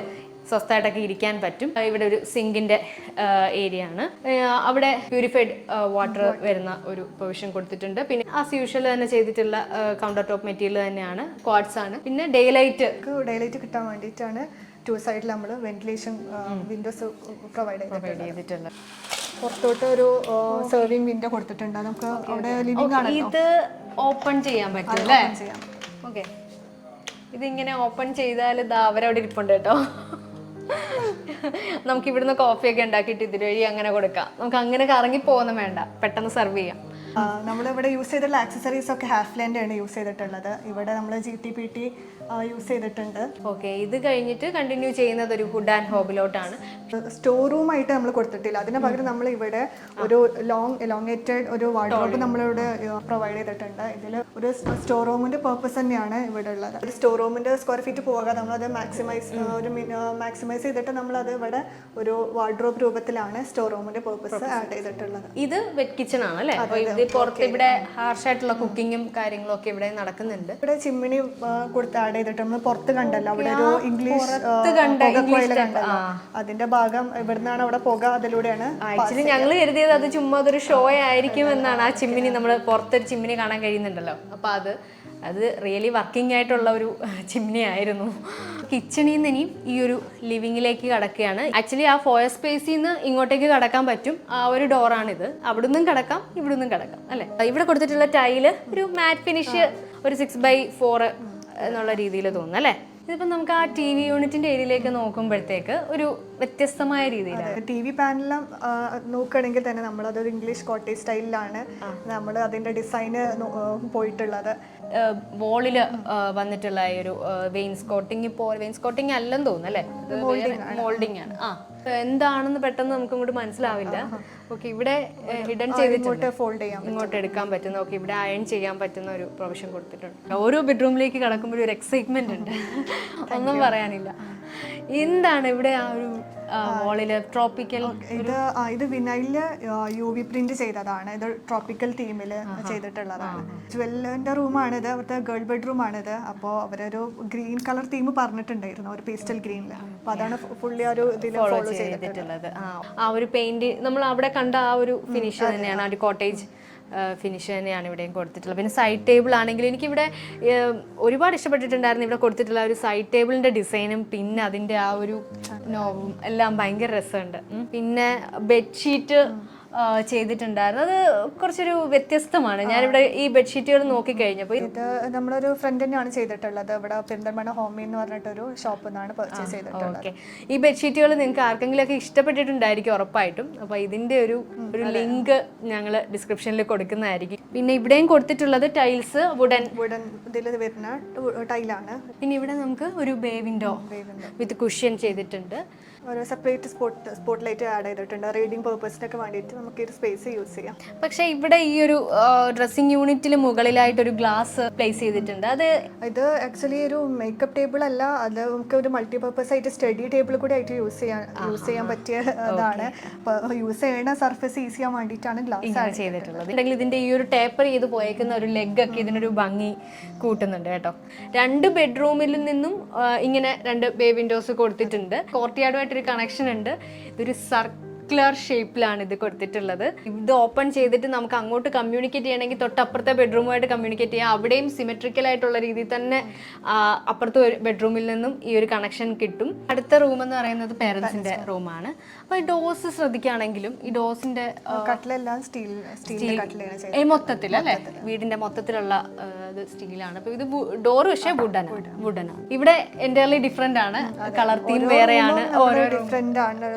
സ്വസ്ഥമായിട്ടൊക്കെ ഇരിക്കാൻ പറ്റും. ഇവിടെ ഒരു സിങ്കിൻ്റെ ഏരിയ ആണ്. അവിടെ പ്യൂരിഫൈഡ് വാട്ടർ വരുന്ന ഒരു പ്രൊവിഷൻ കൊടുത്തിട്ടുണ്ട്. പിന്നെ ആസ് യൂഷ്വൽ തന്നെ ചെയ്തിട്ടുള്ള കൗണ്ടർ ടോപ്പ് മെറ്റീരിയൽ തന്നെയാണ്, ക്വാർട്സ് ആണ്. പിന്നെ ഡേലൈറ്റ് കിട്ടാൻ വേണ്ടിയിട്ടാണ് 2 സൈഡിൽ നമ്മൾ വെന്റിലേഷൻ വിൻഡോസ് പ്രൊവൈഡ് ചെയ്തിട്ടുള്ളത്. പുറത്തോട്ട് ഒരു സെർവിങ് വിൻഡോ കൊടുത്തിട്ടുണ്ട്. നമുക്ക് അവിടെ ലിവിംഗ് ആണ്. ഇത് ഓപ്പൺ ചെയ്യാൻ പറ്റും അല്ലേ. ഓക്കെ, ഇതിങ്ങനെ ഓപ്പൺ ചെയ്താൽ അവരവിടെ ഇരിപ്പുണ്ട് കേട്ടോ. നമുക്ക് ഇവിടുന്ന് കോഫിയൊക്കെ ഉണ്ടാക്കിയിട്ട് ഇതിലുവഴി അങ്ങനെ കൊടുക്കാം. നമുക്ക് അങ്ങനെ കറങ്ങി പോകുന്ന വേണ്ട, പെട്ടെന്ന് സെർവ് ചെയ്യാം. നമ്മളിവിടെ യൂസ് ചെയ്തിട്ടുള്ള ആക്സസറീസ് ഒക്കെ ഹാഫ്ലാൻഡ് ആണ് യൂസ് ചെയ്തിട്ടുള്ളത്. ഇവിടെ നമ്മൾ GTPT യൂസ് ചെയ്തിട്ടുണ്ട്. ഓക്കെ, ഇത് കഴിഞ്ഞിട്ട് കണ്ടിന്യൂ ചെയ്യുന്നത് ഒരു ഹുഡ് ആൻഡ് ഹോബിലോട്ടാണ്. സ്റ്റോർ റൂം ആയിട്ട് നമ്മൾ കൊടുത്തിട്ടില്ല. അതിന് പകരം നമ്മൾ ഇവിടെ ഒരു എലോങ്ങേറ്റഡ് ഒരു വാർഡ്രോബ് നമ്മളിവിടെ പ്രൊവൈഡ് ചെയ്തിട്ടുണ്ട്. ഇതിൽ ഒരു സ്റ്റോർ റൂമിന്റെ പർപ്പസ് തന്നെയാണ് ഇവിടെ ഉള്ളത്. ഒരു സ്റ്റോർ റൂമിന്റെ സ്ക്വയർ ഫീറ്റ് പോകാതെ നമ്മളത് മാക്സിമൈസ് ചെയ്തിട്ട് നമ്മളത് ഇവിടെ ഒരു വാർഡ്രോബ് രൂപത്തിലാണ് സ്റ്റോർ റൂമിന്റെ പർപ്പസ് ആഡ് ചെയ്തിട്ടുള്ളത്. ഇത് വെറ്റ് കിച്ചൺ ആണ് അല്ലേ. പുറത്ത് ഇവിടെ ഹാർഷായിട്ടുള്ള കുക്കിങ്ങും കാര്യങ്ങളും ഒക്കെ ഇവിടെ നടക്കുന്നുണ്ട്. ഇവിടെ ചിമ്മിണി കൊടുത്ത് ആഡ് ചെയ്തിട്ട് നമ്മൾ പുറത്ത് കണ്ടല്ലോ, അവിടെ ഒരു ഇംഗ്ലീഷ് അതിന്റെ ഭാഗം ഇവിടുന്നാണ് അവിടെ പുക അതിലൂടെയാണ്. ആക്ച്വലി ഞങ്ങൾ കരുതിയത് അത് ചുമ്മാ അതൊരു ഷോ ആയിരിക്കും എന്നാണ്. ആ ചിമ്മിനി നമ്മൾ പുറത്തൊരു ചിമ്മിനി കാണാൻ കഴിയുന്നുണ്ടല്ലോ. അപ്പൊ അത് റിയലി വർക്കിംഗ് ആയിട്ടുള്ള ഒരു ചിമ്മിനി ആയിരുന്നു. കിച്ചണിൽ നിന്ന് ഇനിയും ഈ ഒരു ലിവിങ്ങിലേക്ക് കടക്കുകയാണ്. ആക്ച്വലി ആ ഫോയർ സ്പേസിൽ നിന്ന് ഇങ്ങോട്ടേക്ക് കടക്കാൻ പറ്റും. ആ ഒരു ഡോറാണിത്. അവിടെ നിന്നും കടക്കാം, ഇവിടെ നിന്നും കടക്കാം അല്ലേ. ഇവിടെ കൊടുത്തിട്ടുള്ള ടൈല് ഒരു മാറ്റ് ഫിനിഷ്, ഒരു 6x4 എന്നുള്ള രീതിയിൽ തോന്നുന്നു അല്ലേ. ഇതിപ്പോൾ നമുക്ക് ആ ടി വി യൂണിറ്റിന്റെ ഏരിയയിലേക്ക് നോക്കുമ്പോഴത്തേക്ക് ഒരു വ്യത്യസ്തമായ രീതിയിലാണ്. ടി വി പാനലും നോക്കുകയാണെങ്കിൽ തന്നെ നമ്മളതൊരു ഇംഗ്ലീഷ് കോട്ടേജ് സ്റ്റൈലിലാണ് നമ്മൾ അതിന്റെ ഡിസൈന് പോയിട്ടുള്ളത്. വോളില് വന്നിട്ടുള്ള ഈ ഒരു വെയിൻസ്കോട്ടിങ് അല്ലെന്ന് തോന്നുന്നു അല്ലേ. മോൾഡിംഗ് ആണ്. എന്താണെന്ന് പെട്ടെന്ന് നമുക്ക് ഇങ്ങോട്ട് മനസ്സിലാവില്ല. ഓക്കെ, ഇവിടെ ഹിഡൻ ചെയ്തിട്ട് ഫോൾഡ് ചെയ്യാം, ഇങ്ങോട്ട് എടുക്കാൻ പറ്റുന്ന, ഓക്കെ ഇവിടെ അയൺ ചെയ്യാൻ പറ്റുന്ന ഒരു പ്രൊവിഷൻ കൊടുത്തിട്ടുണ്ട്. ഓരോ ബെഡ്റൂമിലേക്ക് കടക്കുമ്പോഴും ഒരു എക്സൈറ്റ്മെന്റ് ഉണ്ട്, ഒന്നും പറയാനില്ല. എന്താണ് ഇവിടെ ആ ഒരു വോളില് ട്രോപ്പിക്കൽ? ഇത് വിനൈല് UV പ്രിന്റ് ചെയ്തതാണ്. ഇത് ട്രോപ്പിക്കൽ തീമിൽ ചെയ്തിട്ടുള്ളതാണ്. ജ്വല്ലിന്റെ റൂമാണിത്, അവിടുത്തെ ഗേൾ ബെഡ്റൂം ആണിത്. അപ്പോൾ അവരൊരു ഗ്രീൻ കളർ തീം പറഞ്ഞിട്ടുണ്ടായിരുന്നു, ഒരു പേസ്റ്റൽ ഗ്രീനിൽ. അപ്പോൾ അതാണ് ഫുള്ളി ഒരു ഇതിൽ ഫോളോ ചെയ്തിട്ടുള്ളത്. ആ ഒരു പെയിന്റ് നമ്മൾ അവിടെ കണ്ട ആ ഒരു ഫിനിഷ് തന്നെയാണ്, ആ ഒരു കോട്ടേജ് ഫിനിഷ് തന്നെയാണ് ഇവിടെയും കൊടുത്തിട്ടുള്ളത്. പിന്നെ സൈഡ് ടേബിൾ ആണെങ്കിൽ എനിക്കിവിടെ ഒരുപാട് ഇഷ്ടപ്പെട്ടിട്ടുണ്ടായിരുന്നു. ഇവിടെ കൊടുത്തിട്ടുള്ള ഒരു സൈഡ് ടേബിളിൻ്റെ ഡിസൈനും പിന്നെ അതിൻ്റെ ആ ഒരു നോവും എല്ലാം ഭയങ്കര രസമുണ്ട്. പിന്നെ ബെഡ്ഷീറ്റ് ചെയ്തിട്ടുണ്ടായിരുന്നു, അത് കുറച്ചൊരു വ്യത്യസ്തമാണ്. ഞാനിവിടെ ഈ ബെഡ്ഷീറ്റുകൾ നോക്കിക്കഴിഞ്ഞപ്പോൾ ഇത് നമ്മളൊരു ഫ്രണ്ട് തന്നെയാണ് ചെയ്തിട്ടുള്ളത്. ഇവിടെ പെരിന്തൽമണ്ണ ഹോമി എന്ന് പറഞ്ഞിട്ടൊരു ഷോപ്പിൽ നിന്നാണ് പർച്ചേസ് ചെയ്തിട്ടുള്ളത്. ഓക്കെ, ഈ ബെഡ്ഷീറ്റുകൾ നിങ്ങൾക്ക് ആർക്കെങ്കിലുമൊക്കെ ഇഷ്ടപ്പെട്ടിട്ടുണ്ടായിരിക്കും ഉറപ്പായിട്ടും. അപ്പോൾ ഇതിൻ്റെ ഒരു ലിങ്ക് ഞങ്ങൾ ഡിസ്ക്രിപ്ഷനിൽ കൊടുക്കുന്നതായിരിക്കും. പിന്നെ ഇവിടെയും കൊടുത്തിട്ടുള്ളത് ടൈൽസ് വുഡൻ ഇതിൽ വരുന്ന ടൈലാണ്. പിന്നെ ഇവിടെ നമുക്ക് ഒരു ബേ വിൻഡോ വിത്ത് കുഷ്യൻ ചെയ്തിട്ടുണ്ട്. ഒരു സെപ്പറേറ്റ് സ്പോട്ട് ലൈറ്റ് ആഡ് ചെയ്തിട്ടുണ്ട്. റീഡിംഗ് പേർപ്പസിനൊക്കെ വേണ്ടിയിട്ട് നമുക്ക് ഒരു സ്പേസ് യൂസ് ചെയ്യാം. പക്ഷേ ഇവിടെ ഈ ഒരു ഡ്രസ്സിംഗ് യൂണിറ്റിൽ മുകളിലായിട്ട് ഒരു ഗ്ലാസ് പ്ലേസ് ചെയ്തിട്ടുണ്ട്. ഇത് ആക്ച്വലി ഒരു മേക്കപ്പ് ടേബിൾ അല്ല, അത് നമുക്ക് ഒരു മൾട്ടിപർപ്പസ് ആയിട്ട് സ്റ്റഡി ടേബിൾ കൂടി ആയിട്ട് യൂസ് ചെയ്യാൻ പറ്റിയ ഇതാണ്. യൂസ് ചെയ്യുന്ന സർഫസ് ഈസി ചെയ്യാൻ വേണ്ടിയിട്ടാണ് ഗ്ലാസ് ചെയ്തിട്ടുള്ളത്. ഉണ്ടെങ്കിൽ ഇതിന്റെ ഈ ഒരു ടേപ്പർ ചെയ്ത് പോയേക്കുന്ന ഒരു ലെഗ് ഒക്കെ ഇതിനൊരു ഭംഗി കൂട്ടുന്നുണ്ട് കേട്ടോ. 2 ബെഡ്റൂമിൽ നിന്നും ഇങ്ങനെ 2 ബേ വിൻഡോസ് കൊടുത്തിട്ടുണ്ട്. കോർട്ട്യാർഡുമായിട്ട് കണക്ഷൻ ഉണ്ട്. ഇതൊരു സർക്കുലർ ഷേപ്പിലാണ് ഇത് കൊടുത്തിട്ടുള്ളത്. ഇത് ഓപ്പൺ ചെയ്തിട്ട് നമുക്ക് അങ്ങോട്ട് കമ്മ്യൂണിക്കേറ്റ് ചെയ്യണമെങ്കിൽ തൊട്ടപ്പുറത്തെ ബെഡ്റൂമുമായിട്ട് കമ്മ്യൂണിക്കേറ്റ് ചെയ്യാം. അവിടെയും സിമെട്രിക്കൽ ആയിട്ടുള്ള രീതിയിൽ തന്നെ അപ്പുറത്തെ ബെഡ്റൂമിൽ നിന്നും ഈ ഒരു കണക്ഷൻ കിട്ടും. അടുത്ത റൂം എന്ന് പറയുന്നത് പേരൻസിന്റെ റൂമാണ്. അപ്പോൾ ഈ ഡോസ് ശ്രദ്ധിക്കുകയാണെങ്കിലും ഈ ഡോസിന്റെ കട്ടിലെല്ലാം സ്റ്റീൽ മൊത്തത്തിൽ അല്ലേ, വീടിന്റെ മൊത്തത്തിലുള്ള ഇത് സ്റ്റീലാണ്. അപ്പോൾ ഇത് ഡോർ പക്ഷേ വുഡനാണ്. ഇവിടെ എൻ്റയർലി ഡിഫറെന്റ് ആണ്, കളർ തീം വേറെയാണ്, ഓരോ ഡിഫറെന്റ് ആണ്,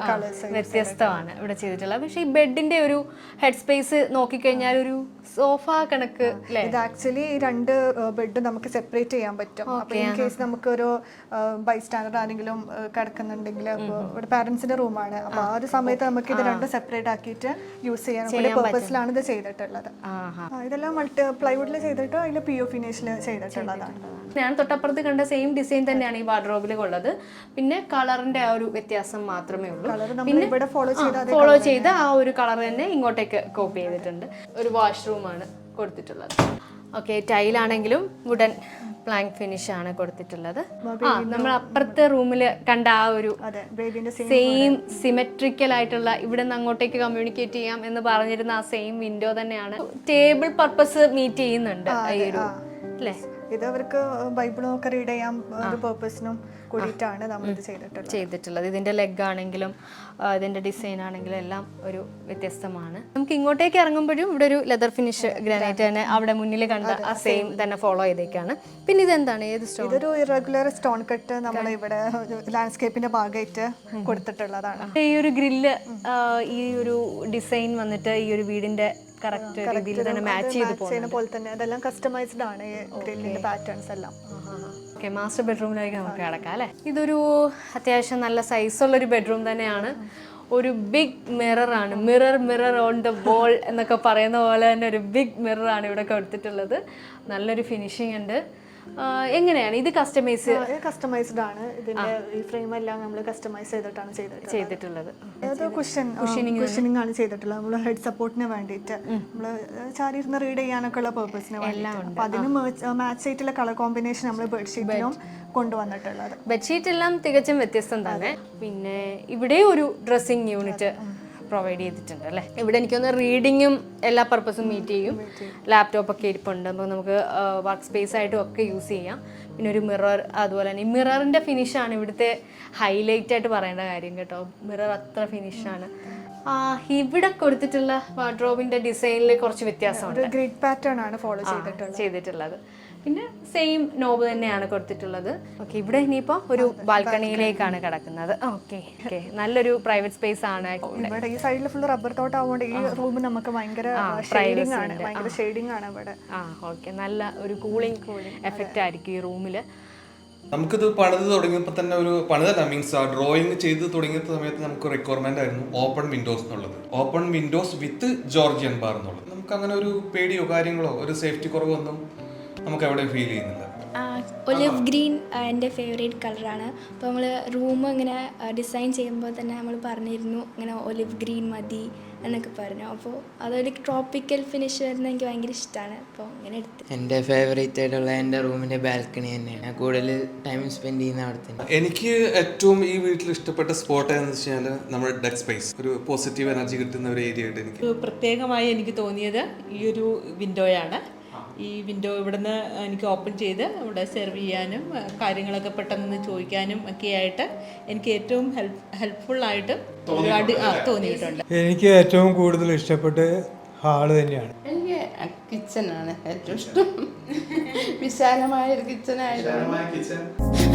വ്യത്യസ്തമാണ് ഇവിടെ ചെയ്തിട്ടുള്ളത്. പക്ഷേ ഈ ബെഡിന്റെ ഒരു ഹെഡ് സ്പേസ് നോക്കിക്കഴിഞ്ഞാൽ ഒരു സോഫ കണക്ക്. ഇത് ആക്ച്വലി 2 ബെഡ് നമുക്ക് സെപ്പറേറ്റ് ചെയ്യാൻ പറ്റും. അപ്പൊ ഇൻ കേസ് നമുക്കൊരു ബൈസ്റ്റാൻഡർ ആണെങ്കിലും കിടക്കുന്നുണ്ടെങ്കിൽ, ഇവിടെ പാരന്റ്സിന്റെ റൂമാണ്, അപ്പൊ ആ ഒരു സമയത്ത് നമുക്ക് ഇത് 2 സെപ്പറേറ്റ് ആക്കിയിട്ട് യൂസ് ചെയ്യാൻ പർപ്പസിലാണ് ഇത് ചെയ്തിട്ടുള്ളത്. ഇതെല്ലാം പ്ലൈവുഡിൽ ചെയ്തിട്ട് അതിൽ PO ഫിനിഷിൽ ചെയ്തിട്ടുള്ളതാണ്. ഞാൻ തൊട്ടപ്പുറത്ത് കണ്ട സെയിം ഡിസൈൻ തന്നെയാണ് ഈ വാർഡ്രോബിൽ ഉള്ളത്. പിന്നെ കളറിന്റെ ആ ഒരു വ്യത്യാസം മാത്രമേ ഉള്ളൂ. പിന്നെ ഇവിടെ ഫോളോ ചെയ്ത് ആ ഒരു കളർ തന്നെ ഇങ്ങോട്ടേക്ക് കോപ്പി ചെയ്തിട്ടുണ്ട്. ഒരു വാഷ്റൂമാണ് കൊടുത്തിട്ടുള്ളത്. ഓക്കെ, ടൈലാണെങ്കിലും വുഡൻ പ്ലാങ്ക് ഫിനിഷ് ആണ് കൊടുത്തിട്ടുള്ളത്. നമ്മൾ അപ്പുറത്തെ റൂമിൽ കണ്ട ആ ഒരു സെയിം സിമെട്രിക്കൽ ആയിട്ടുള്ള ഇവിടെ നിന്ന് അങ്ങോട്ടേക്ക് കമ്മ്യൂണിക്കേറ്റ് ചെയ്യാം എന്ന് പറഞ്ഞിരുന്ന ആ സെയിം വിൻഡോ തന്നെയാണ്. ടേബിൾ പർപ്പസ് മീറ്റ് ചെയ്യുന്നുണ്ട് ഈ ഒരു അല്ലേ. ഇത് അവർക്ക് ബൈബിളൊക്കെ റീഡ് ചെയ്യാൻ ഒരു പർപ്പസിനും കൂടിയിട്ടാണ് നമ്മൾ ഇത് ചെയ്തിട്ടുള്ളത്. ഇതിന്റെ ലെഗ് ആണെങ്കിലും ഇതിന്റെ ഡിസൈൻ ആണെങ്കിലും എല്ലാം ഒരു വ്യത്യസ്തമാണ്. നമുക്ക് ഇങ്ങോട്ടേക്ക് ഇറങ്ങുമ്പോഴും ഇവിടെ ഒരു ലെതർ ഫിനിഷ് ഗ്രാനൈറ്റ് തന്നെ അവിടെ മുന്നിൽ കണ്ട ആ സെയിം തന്നെ ഫോളോ ചെയ്തേക്കാണ്. പിന്നെ ഇതെന്താണ്, ഏത് സ്റ്റോൺ? ഇതൊരു ഇറഗുലർ സ്റ്റോൺ കട്ട് നമ്മൾ ഇവിടെ ലാൻഡ്സ്കേപ്പിന്റെ ഭാഗമായിട്ട് കൊടുത്തിട്ടുള്ളതാണ്. ഈ ഒരു ഗ്രില്ല്, ഈ ഒരു ഡിസൈൻ വന്നിട്ട് ഈ ഒരു വീടിന്റെ കറക്റ്റ് രീതിയിൽ തന്നെ മാച്ച് ചെയ്ത് പോകുന്ന പോലെ തന്നെ അതെല്ലാം കസ്റ്റമൈസ്ഡ് ആണ് ഈ ഗ്രില്ലിന്റെ പാറ്റേൺസ് എല്ലാം. ഓക്കെ, മാസ്റ്റർ ബെഡ്റൂമിലേക്ക് നമുക്ക് കിടക്കാം അല്ലേ. ഇതൊരു അത്യാവശ്യം നല്ല സൈസുള്ളൊരു ബെഡ്റൂം തന്നെയാണ്. ഒരു ബിഗ് മിററാണ്, മിറർ ഓൺ ദ വോൾ എന്നൊക്കെ പറയുന്ന പോലെ തന്നെ ഒരു ബിഗ് മിററാണ് ഇവിടെ കൊടുത്തിട്ടുള്ളത്. നല്ലൊരു ഫിനിഷിംഗ് ഉണ്ട്. എങ്ങനെയാണ് ഇത് കസ്റ്റമൈസ്ഡ് ആണ്. ഇതിന്റെ ഈ ഫ്രെയിം എല്ലാം നമ്മൾ കസ്റ്റമൈസ് ചെയ്തിട്ടാണ് ചെയ്തിട്ടുള്ളത്. കുഷനിങ് ആണ് ചെയ്തിട്ടുള്ളത്. നമ്മൾ ഹെഡ് സപ്പോർട്ടിന് വേണ്ടിയിട്ട് നമ്മൾ ചാരി ഇരുന്ന് റീഡ് ചെയ്യാനൊക്കെ ഉള്ള പർപ്പസിന് വേണ്ടിയിട്ട്. അതിന് മാച്ച് ആയിട്ടുള്ള കളർ കോമ്പിനേഷൻ നമ്മൾ ബെഡ്ഷീറ്റിലും കൊണ്ടുവന്നിട്ടുള്ളത്. ബെഡ്ഷീറ്റ് എല്ലാം തികച്ചും വ്യത്യസ്തം തന്നെ. പിന്നെ ഇവിടെ ഒരു ഡ്രസ്സിംഗ് യൂണിറ്റ് പ്രൊവൈഡ് ചെയ്തിട്ടുണ്ട് അല്ലേ. ഇവിടെ എനിക്കൊന്ന് റീഡിങ്ങും എല്ലാ പർപ്പസും മീറ്റ് ചെയ്യും. ലാപ്ടോപ്പൊക്കെ ഇരിപ്പുണ്ട്, അപ്പോൾ നമുക്ക് വർക്ക് സ്പേസ് ആയിട്ടും ഒക്കെ യൂസ് ചെയ്യാം. പിന്നെ ഒരു മിറർ, അതുപോലെ തന്നെ ഈ മിററിൻ്റെ ഫിനിഷാണ് ഇവിടുത്തെ ഹൈലൈറ്റ് ആയിട്ട് പറയേണ്ട കാര്യം കേട്ടോ. മിറർ അത്ര ഫിനിഷാണ്. ഇവിടെ കൊടുത്തിട്ടുള്ള വാർഡ്രോബിൻ്റെ ഡിസൈനിൽ കുറച്ച് വ്യത്യാസമുണ്ട്. ഗ്രിഡ് പാറ്റേൺ ആണ് ഫോളോ ചെയ്തിട്ടുള്ളത്. പിന്നെ സെയിം നോബ് തന്നെയാണ് കൊടുത്തിട്ടുള്ളത്. ഓക്കെ, ഇവിടെ ഇനിയിപ്പോൾ ഒരു ബാൽക്കണിയിലേക്കാണ് കിടക്കുന്നത്. ഓക്കെ ഓക്കെ, നല്ലൊരു പ്രൈവറ്റ് സ്പേസ് ആണ്. ഇവിടെ ഈ സൈഡിൽ ഫുൾ റബ്ബർ തോട്ടാവുകൊണ്ട് ഈ റൂം നമുക്ക് ഭയങ്കര ഷെയ്ഡിംഗ് ആണ്, ഭയങ്കര ഷെയ്ഡിംഗ് ആണ് ഇവിടെ. ഓക്കെ, നല്ല ഒരു കൂളിംഗ് എഫക്റ്റ് ആയിരിക്കും ഈ റൂമിൽ. നമുക്കിത് പണിത് തുടങ്ങിയപ്പോൾ തന്നെ ഒരു പണിതല്ല, മീൻസ് ആ ഡ്രോയിങ് ചെയ്ത് തുടങ്ങിയ സമയത്ത് നമുക്ക് റിക്വയർമെന്റ് ആയിരുന്നു ഓപ്പൺ വിൻഡോസ് എന്നുള്ളത്. ഓപ്പൺ വിൻഡോസ് വിത്ത് ജോർജിയൻ ബാർ എന്നുള്ളത്. നമുക്ക് അങ്ങനെ ഒരു പേടിയോ കാര്യങ്ങളോ ഒരു സേഫ്റ്റി കുറവൊന്നും നമുക്ക് എവിടെ ഫീൽ ചെയ്യുന്നില്ല. ഒലിവ് ഗ്രീൻ എൻ്റെ ഫേവറേറ്റ് കളറാണ്. അപ്പോൾ നമ്മൾ റൂം ഇങ്ങനെ ഡിസൈൻ ചെയ്യുമ്പോൾ തന്നെ നമ്മൾ പറഞ്ഞിരുന്നു ഇങ്ങനെ ഒലിവ് ഗ്രീൻ മതി എന്നൊക്കെ പറഞ്ഞു. അപ്പോൾ അതൊരു ട്രോപ്പിക്കൽ ഫിനിഷ് വരുന്നത് എനിക്ക് ഭയങ്കര ഇഷ്ടമാണ്. അപ്പോൾ അങ്ങനെ എടുത്ത് എൻ്റെ ഫേവറേറ്റ് ആയിട്ടുള്ള എൻ്റെ റൂമിൻ്റെ ബാൽക്കണി തന്നെയാണ്. കൂടുതൽ ടൈം സ്പെൻഡ് ചെയ്യുന്ന അവിടെ തന്നെ. എനിക്ക് ഏറ്റവും ഈ വീട്ടിൽ ഇഷ്ടപ്പെട്ട സ്പോട്ട് എന്ന് വെച്ചാൽ നമ്മുടെ ഡെക്ക് സ്പേസ്, ഒരു പോസിറ്റീവ് എനർജി കിട്ടുന്ന ഒരു ഏരിയ ആയിട്ട് എനിക്ക് പ്രത്യേകമായി എനിക്ക് തോന്നിയത് ഈ ഒരു വിൻഡോയാണ്. ഈ വിൻഡോ ഇവിടുന്ന് എനിക്ക് ഓപ്പൺ ചെയ്ത് ഇവിടെ സെർവ് ചെയ്യാനും കാര്യങ്ങളൊക്കെ പെട്ടെന്ന് ചോദിക്കാനും ഒക്കെ ആയിട്ട് എനിക്ക് ഏറ്റവും ഹെൽപ്ഫുള്ളായിട്ട് തോന്നിയിട്ടുണ്ട്. എനിക്ക് ഏറ്റവും കൂടുതൽ ഇഷ്ടപ്പെട്ട് ഹാള് തന്നെയാണ്. എനിക്ക് കിച്ചനാണ് ഏറ്റവും ഇഷ്ടം. വിശാലമായ ഒരു കിച്ചനായിട്ട്